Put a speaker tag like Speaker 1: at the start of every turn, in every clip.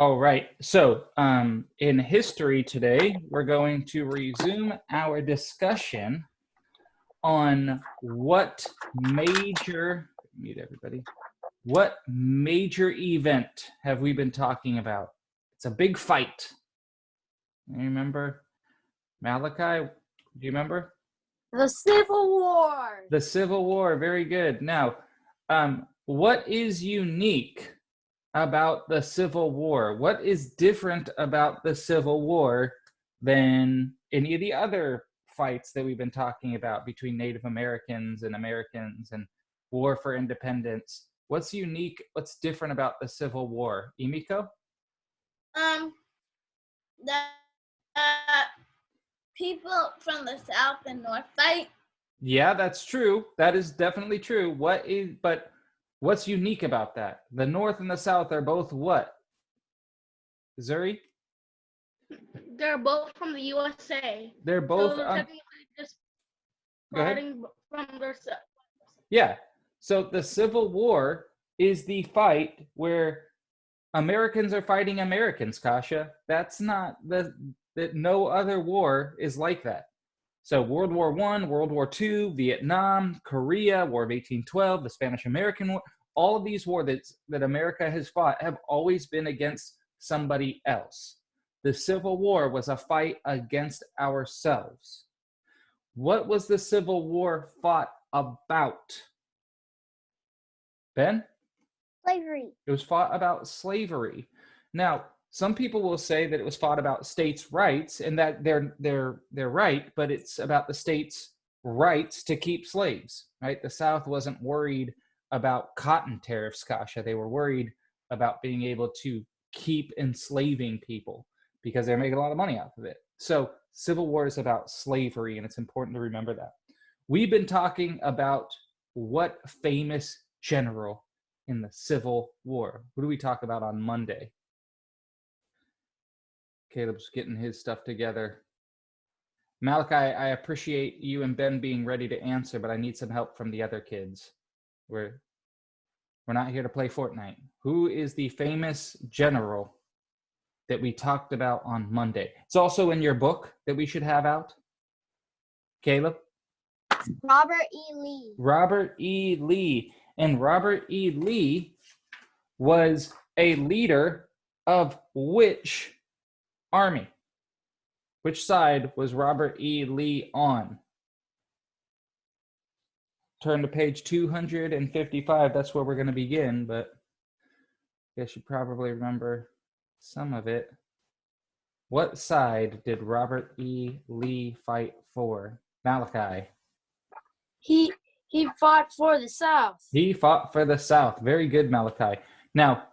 Speaker 1: All right. So, in history today, we're going to resume our discussion on mute everybody. What major event have we been talking about? It's a big fight. You remember? Malachi, do you remember?
Speaker 2: The Civil War.
Speaker 1: The Civil War. Very good. Now, what is unique about the Civil War? What is different about the Civil War than any of the other fights that we've been talking about between Native Americans and war for independence? What's unique? What's different about the Civil War? Emiko?
Speaker 2: The people from the South and North fight.
Speaker 1: Yeah, that's true. That is definitely true. But what's unique about that? The North and the South are both what? Zuri?
Speaker 3: They're both from the USA.
Speaker 1: They're both
Speaker 3: so technically just fighting from their side.
Speaker 1: Yeah. So the Civil War is the fight where Americans are fighting Americans, Kasha. That's not that no other war is like that. So World War I, World War II, Vietnam, Korea, War of 1812, the Spanish-American War, all of these wars that America has fought have always been against somebody else. The Civil War was a fight against ourselves. What was the Civil War fought about? Ben?
Speaker 2: Slavery.
Speaker 1: It was fought about slavery. Now, some people will say that it was fought about states' rights, and that they're right, but it's about the states' rights to keep slaves, right? The South wasn't worried about cotton tariffs, Kasha. They were worried about being able to keep enslaving people because they're making a lot of money off of it. So Civil War is about slavery, and it's important to remember that. We've been talking about what famous general in the Civil War. What do we talk about on Monday? Caleb's getting his stuff together. Malachi, I appreciate you and Ben being ready to answer, but I need some help from the other kids. We're not here to play Fortnite. Who is the famous general that we talked about on Monday? It's also in your book that we should have out. Caleb?
Speaker 2: Robert E. Lee.
Speaker 1: Robert E. Lee. And Robert E. Lee was a leader of which army? Which side was Robert E. Lee on? Turn to page 255. That's where we're going to begin, but I guess you probably remember some of it. What side did Robert E. Lee fight for? Malachi.
Speaker 2: He fought for the South.
Speaker 1: He fought for the South. Very good, Malachi. Now,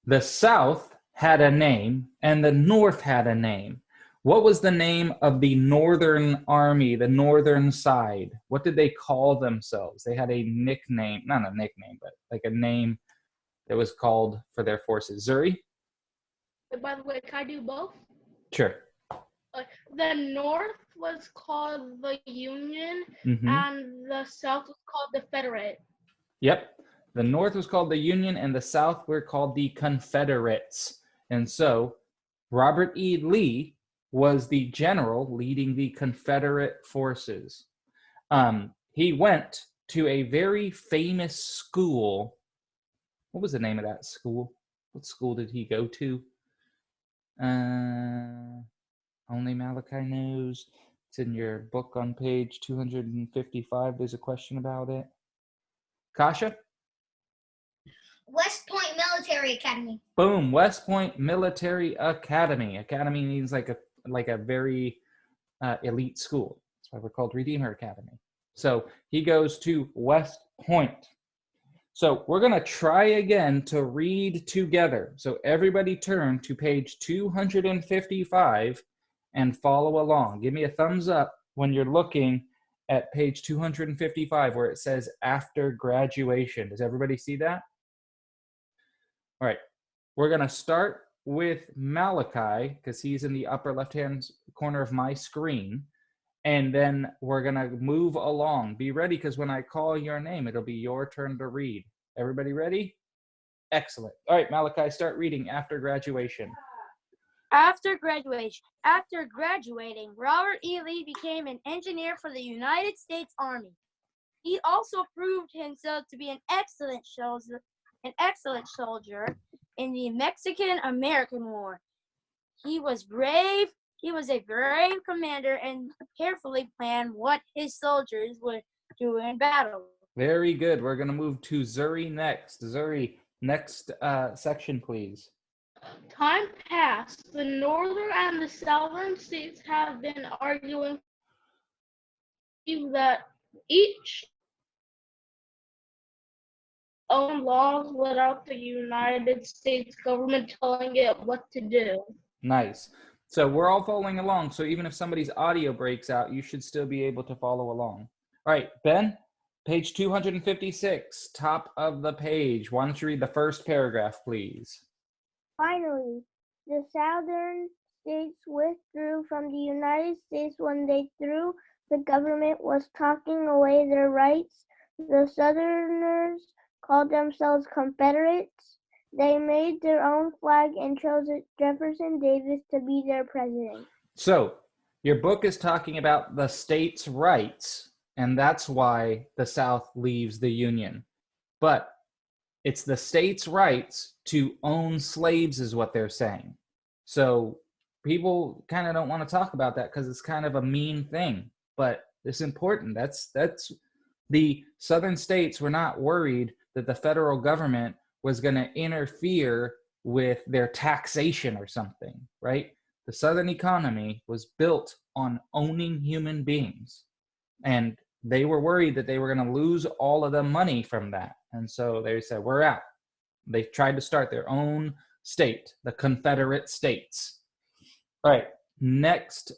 Speaker 1: the South had a name and the North had a name. What was the name of the Northern Army, the northern side? What did they call themselves? They had a nickname, not a nickname, but like a name that was called for their forces. Zuri?
Speaker 3: By the way, can I do both?
Speaker 1: Sure.
Speaker 3: The North was called the Union,
Speaker 1: Mm-hmm.
Speaker 3: and the South was called the Federate.
Speaker 1: Yep. The North was called the Union, and the South were called the Confederates. And so Robert E. Lee was the general leading the Confederate forces. He went to a very famous school. What was the name of that school? What school did he go to? Only Malachi knows. It's in your book on page 255. There's a question about it. Kasha?
Speaker 4: West Point Military Academy.
Speaker 1: Boom, West Point Military Academy. Academy means like a very elite school. That's why we're called Redeemer Academy. So he goes to West Point. So we're going to try again to read together. So everybody turn to page 255 and follow along. Give me a thumbs up when you're looking at page 255 where it says after graduation. Does everybody see that? All right. We're going to start with Malachi because he's in the upper left-hand corner of my screen. And then we're going to move along. Be ready because when I call your name, it'll be your turn to read. Everybody ready? Excellent. All right, Malachi, start reading after graduation.
Speaker 3: After graduating, Robert E. Lee became an engineer for the United States Army. He also proved himself to be an excellent soldier in the Mexican-American War. He was brave. He was a brave commander and carefully planned what his soldiers would do in battle.
Speaker 1: Very good. We're going to move to Zuri next. Zuri, next section, please.
Speaker 3: Time passed. The northern and the southern states have been arguing that each own laws without the United States government telling it what to do.
Speaker 1: Nice. So we're all following along. So even if somebody's audio breaks out, you should still be able to follow along. All right, Ben, page 256, top of the page. Why don't you read the first paragraph, please?
Speaker 2: Finally, the southern states withdrew from the United States when they thought the government was taking away their rights. The Southerners called themselves Confederates. They made their own flag and chose Jefferson Davis to be their president.
Speaker 1: So your book is talking about the states' rights, and that's why the South leaves the Union. But it's the states' rights to own slaves is what they're saying. So people kind of don't want to talk about that because it's kind of a mean thing. But it's important. That's the southern states were not worried that the federal government was going to interfere with their taxation or something, right? The southern economy was built on owning human beings. And they were worried that they were going to lose all of the money from that. And so they said, we're out. They tried to start their own state, the Confederate States. All right, next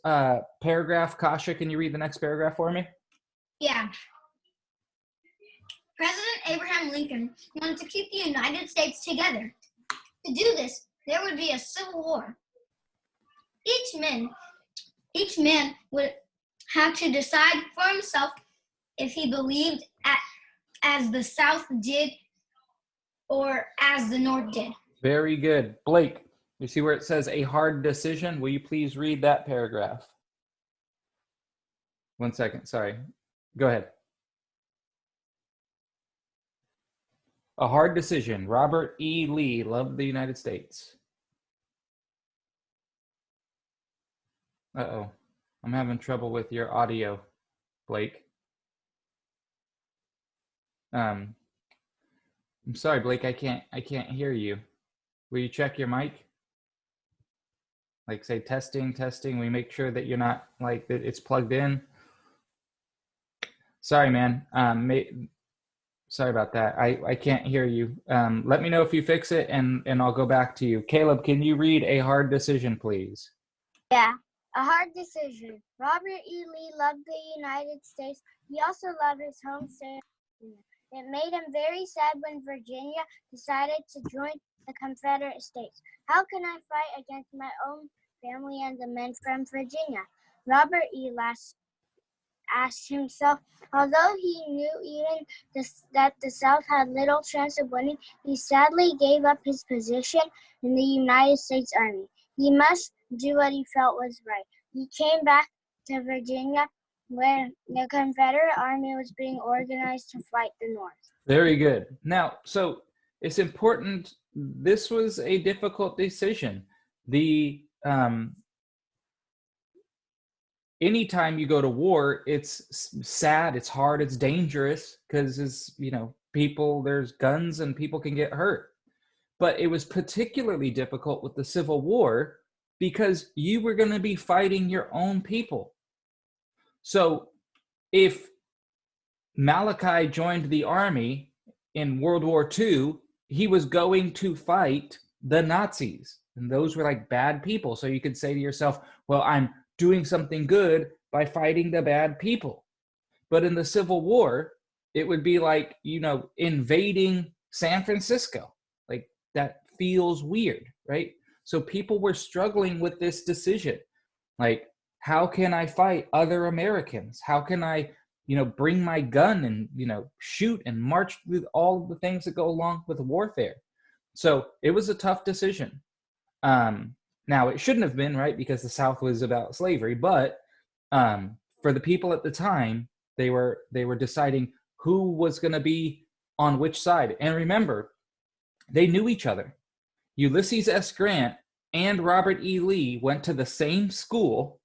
Speaker 1: paragraph. Kasha, can you read the next paragraph for me?
Speaker 4: Yeah. President Abraham Lincoln wanted to keep the United States together. To do this, there would be a civil war. Each man would have to decide for himself if he believed as the South did or as the North did.
Speaker 1: Very good. Blake, you see where it says a hard decision? Will you please read that paragraph? 1 second, sorry. Go ahead. A hard decision. Robert E. Lee loved the United States. Uh-oh. I'm having trouble with your audio, Blake. I'm sorry, Blake, I can't hear you. Will you check your mic? Like say testing. We make sure that you're not like that it's plugged in. Sorry, man. Sorry about that. I can't hear you. Let me know if you fix it and I'll go back to you. Caleb, can you read A Hard Decision, please?
Speaker 2: Yeah, a hard decision. Robert E. Lee loved the United States. He also loved his home state. It made him very sad when Virginia decided to join the Confederate States. How can I fight against my own family and the men from Virginia? Robert E. asked himself. Although he knew even that the South had little chance of winning, he sadly gave up his position in the United States Army. He must do what he felt was right. He came back to Virginia where the Confederate Army was being organized to fight the North.
Speaker 1: Very good. Now, so it's important. This was a difficult decision. Anytime you go to war, it's sad, it's hard, it's dangerous because there's guns and people can get hurt. But it was particularly difficult with the Civil War because you were going to be fighting your own people. So if Malachi joined the army in World War II, he was going to fight the Nazis. And those were like bad people. So you could say to yourself, well, I'm doing something good by fighting the bad people. But in the Civil War, it would be like, invading San Francisco. Like that feels weird, right? So people were struggling with this decision. Like, how can I fight other Americans? How can I, bring my gun and, shoot and march through all of the things that go along with warfare? So it was a tough decision. Now, it shouldn't have been, right, because the South was about slavery, but for the people at the time, they were deciding who was going to be on which side. And remember, they knew each other. Ulysses S. Grant and Robert E. Lee went to the same school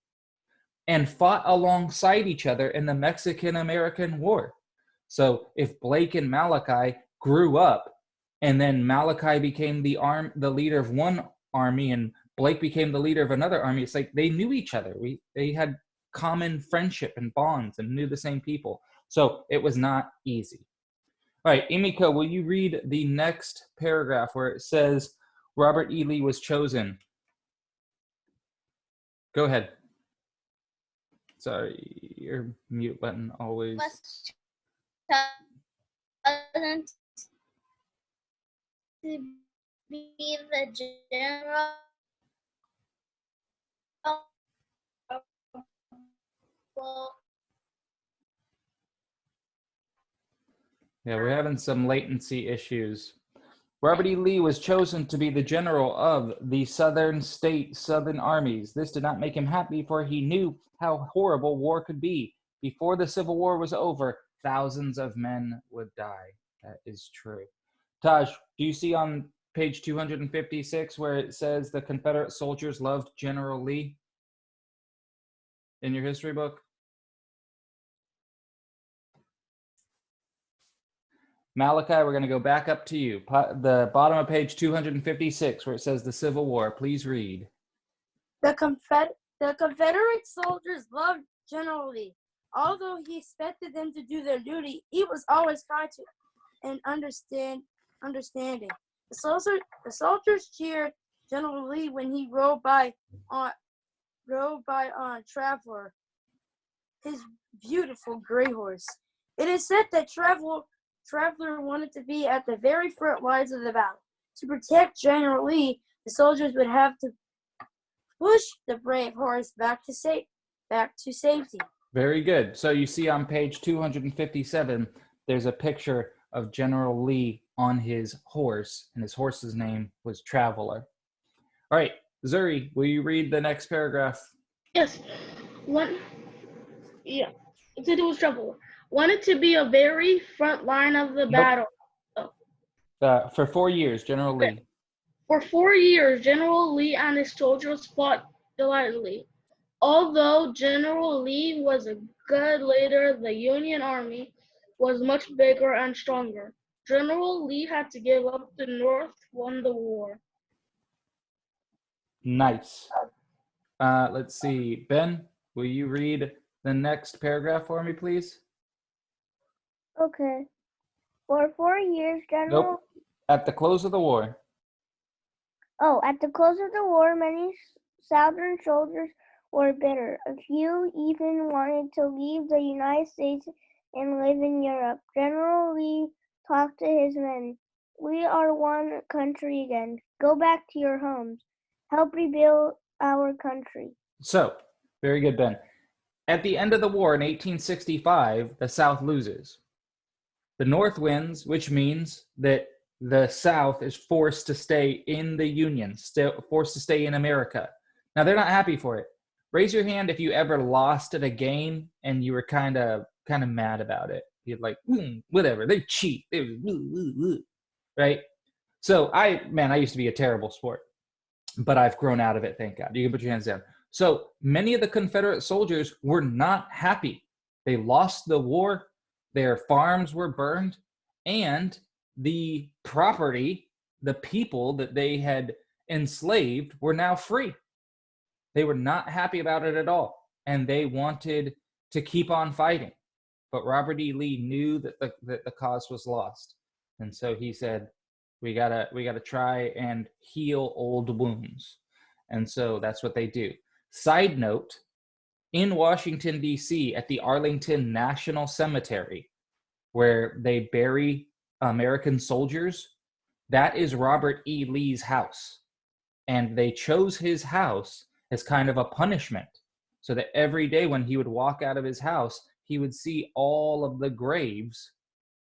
Speaker 1: and fought alongside each other in the Mexican-American War. So if Blake and Malachi grew up, and then Malachi became the leader of one army, and Blake became the leader of another army, it's like they knew each other. They had common friendship and bonds and knew the same people. So it was not easy. All right, Emiko, will you read the next paragraph where it says Robert E. Lee was chosen? Go ahead. Sorry, your mute button always.
Speaker 2: Was chosen to be the general
Speaker 1: Yeah, we're having some latency issues. Robert E. Lee was chosen to be the general of the Southern armies. This did not make him happy, for he knew how horrible war could be. Before the Civil War was over, thousands of men would die. That is true. Taj, do you see on page 256 where it says the Confederate soldiers loved General Lee in your history book? Malachi, we're going to go back up to you. The bottom of page 256 where it says the Civil War. Please read.
Speaker 3: The Confederate soldiers loved General Lee. Although he expected them to do their duty, he was always kind to and understanding. The soldiers cheered General Lee when he rode by on Traveler, his beautiful gray horse. It is said that Traveler wanted to be at the very front lines of the battle. To protect General Lee, the soldiers would have to push the brave horse back to safety.
Speaker 1: Very good. So you see on page 257, there's a picture of General Lee on his horse, and his horse's name was Traveler. All right, Zuri, will you read the next paragraph?
Speaker 5: Yes. It said it was Traveler. Wanted to be a very front line of the battle.
Speaker 1: For 4 years, General Lee.
Speaker 5: For 4 years, General Lee and his soldiers fought delightfully. Although General Lee was a good leader, the Union Army was much bigger and stronger. General Lee had to give up the North, won the war.
Speaker 1: Nice. Let's see. Ben, will you read the next paragraph for me, please?
Speaker 2: Okay. For 4 years, General...
Speaker 1: Nope. At the close of the war.
Speaker 2: Oh, at the close of the war, many Southern soldiers were bitter. A few even wanted to leave the United States and live in Europe. General Lee talked to his men. We are one country again. Go back to your homes. Help rebuild our country.
Speaker 1: So, very good, Ben. At the end of the war in 1865, the South loses. The North wins, which means that the South is forced to stay in the Union, forced to stay in America. Now, they're not happy for it. Raise your hand if you ever lost at a game and you were kind of mad about it. You're like, whatever, they cheat. Right? So, I used to be a terrible sport, but I've grown out of it, thank God. You can put your hands down. So, many of the Confederate soldiers were not happy. They lost the war. Their farms were burned, and the property, the people that they had enslaved were now free. They were not happy about it at all, and they wanted to keep on fighting. But Robert E. Lee knew that the cause was lost, and so he said, "We gotta try and heal old wounds," and so that's what they do. Side note: in Washington, D.C., at the Arlington National Cemetery, where they bury American soldiers, that is Robert E. Lee's house. And they chose his house as kind of a punishment, so that every day when he would walk out of his house, he would see all of the graves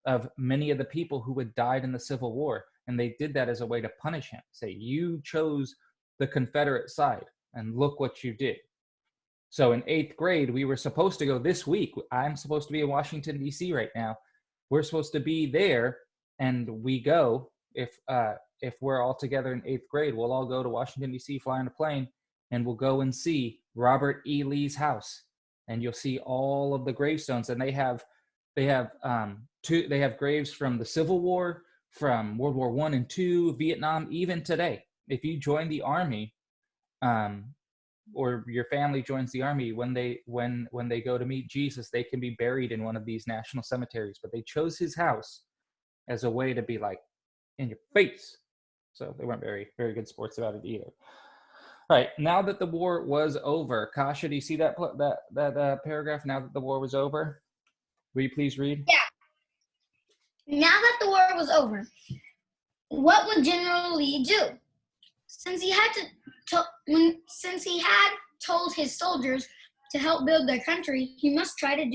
Speaker 1: of many of the people who had died in the Civil War. And they did that as a way to punish him. Say, you chose the Confederate side, and look what you did. So in 8th grade, we were supposed to go this week. I'm supposed to be in Washington, D.C. right now. We're supposed to be there, and we go. If we're all together in 8th grade, we'll all go to Washington, D.C., fly on a plane, and we'll go and see Robert E. Lee's house. And you'll see all of the gravestones. And they have graves from the Civil War, from World War I and II, Vietnam, even today. If you join the Army, or your family joins the Army, when they go to meet Jesus, they can be buried in one of these national cemeteries. But they chose his house as a way to be like, in your face. So they weren't very, very good sports about it either. All right, now that the war was over, Kasha, do you see that paragraph? Now that the war was over, will you please read?
Speaker 4: Yeah. Now that the war was over, what would General Lee do? Since he had told his soldiers to help build their country, he must try to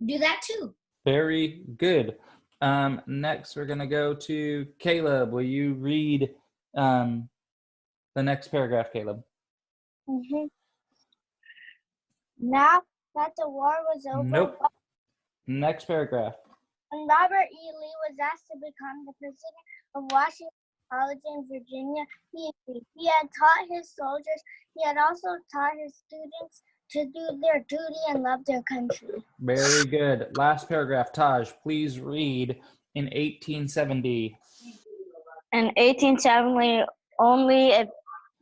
Speaker 4: do that too.
Speaker 1: Very good. Next, we're going to go to Caleb. Will you read the next paragraph, Caleb?
Speaker 2: Mm-hmm. Now that the war was over,
Speaker 1: Nope. Next paragraph.
Speaker 2: when Robert E. Lee was asked to become the president of Washington College in Virginia, he agreed. He had taught his soldiers. He had also taught his students to do their duty and love their country.
Speaker 1: Very good. Last paragraph, Taj, please read in 1870.
Speaker 6: In 1870, only a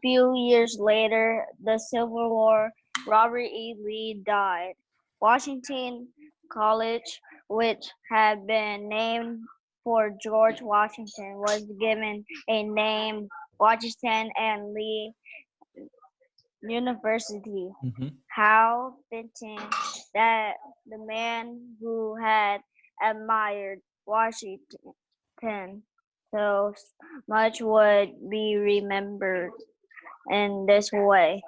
Speaker 6: few years later, the Civil War, Robert E. Lee died. Washington College, which had been named for George Washington, was given a name, Washington and Lee University.
Speaker 1: Mm-hmm.
Speaker 6: How fitting that the man who had admired Washington so much would be remembered in this way.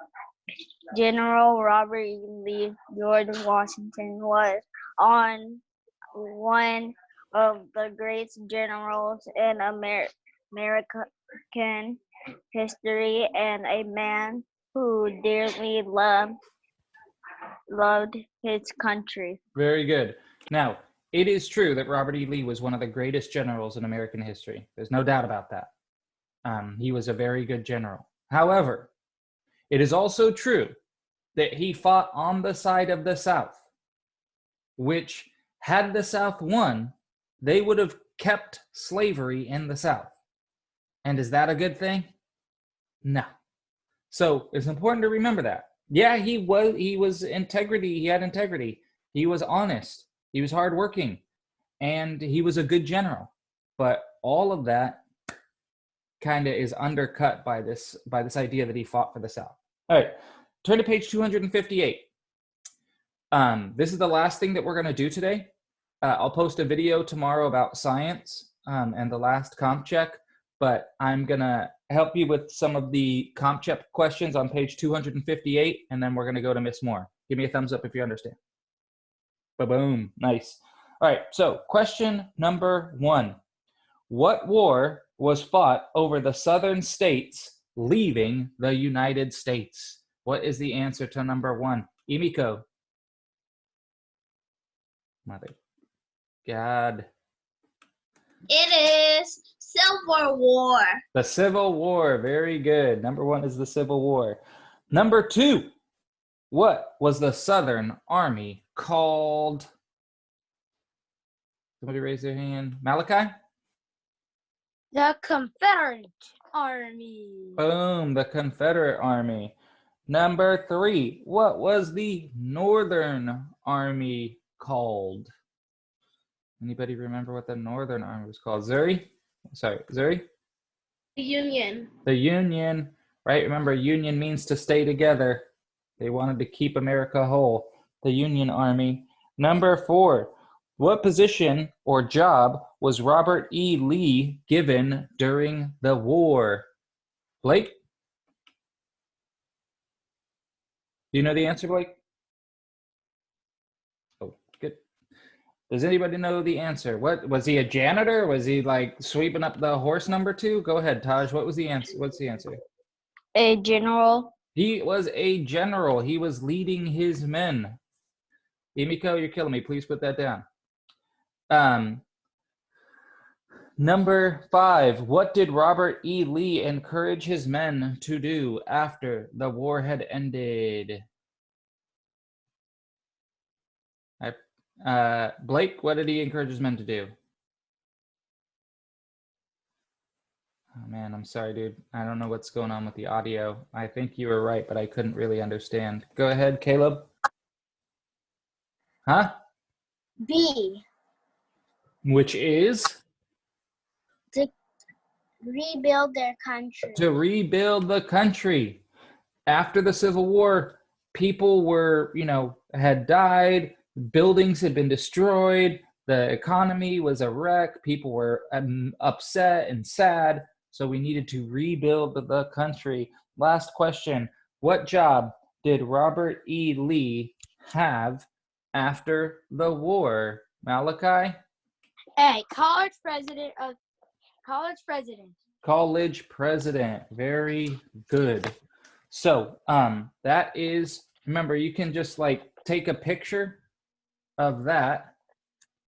Speaker 6: General Robert E. Lee George Washington was one of the great generals in American history and a man who dearly loved his country.
Speaker 1: Very good. Now, it is true that Robert E. Lee was one of the greatest generals in American history. There's no doubt about that. He was a very good general. However, it is also true that he fought on the side of the South, which, had the South won, they would have kept slavery in the South. And is that a good thing? No. So it's important to remember that. Yeah, he was integrity. He had integrity. He was honest. He was hardworking, and he was a good general. But all of that kind of is undercut by this idea that he fought for the South. All right, turn to page 258. This is the last thing that we're going to do today. I'll post a video tomorrow about science and the last comp check, but I'm going to help you with some of the comp check questions on page 258, and then we're going to go to Miss Moore. Give me a thumbs up if you understand. Ba-boom. Nice. All right, so question number 1. What war was fought over the southern states leaving the United States? What is the answer to number 1? Emiko. Mother God.
Speaker 7: It is Civil War.
Speaker 1: The Civil War. Very good. Number 1 is the Civil War. Number 2. What was the Southern Army called? Somebody raise their hand. Malachi?
Speaker 3: The Confederate Army.
Speaker 1: Boom, the Confederate Army. Number 3. What was the Northern Army called? Anybody remember what the Northern Army was called? Zuri? Sorry, Zuri?
Speaker 5: The Union.
Speaker 1: The Union, right? Remember, Union means to stay together. They wanted to keep America whole. The Union Army. Number 4. What position or job was Robert E. Lee given during the war? Blake? Do you know the answer, Blake? Oh, good. Does anybody know the answer? What was he, a janitor? Was he like sweeping up the horse number 2? Go ahead, Taj. What was the answer? What's the answer?
Speaker 6: A general.
Speaker 1: He was a general. He was leading his men. Emiko, you're killing me. Please put that down. Number 5. What did Robert E. Lee encourage his men to do after the war had ended? Blake, what did he encourage his men to do? Oh man, I'm sorry, dude. I don't know what's going on with the audio. I think you were right, but I couldn't really understand. Go ahead, Caleb. Huh?
Speaker 2: B.
Speaker 1: Which is?
Speaker 2: To rebuild their country.
Speaker 1: To rebuild the country. After the Civil War, people were, had died, buildings had been destroyed, the economy was a wreck, people were upset and sad, so we needed to rebuild the country. Last question. What job did Robert E. Lee have after the war? Malachi?
Speaker 3: A. College president.
Speaker 1: College president. Very good. So that is, remember, you can just like take a picture of that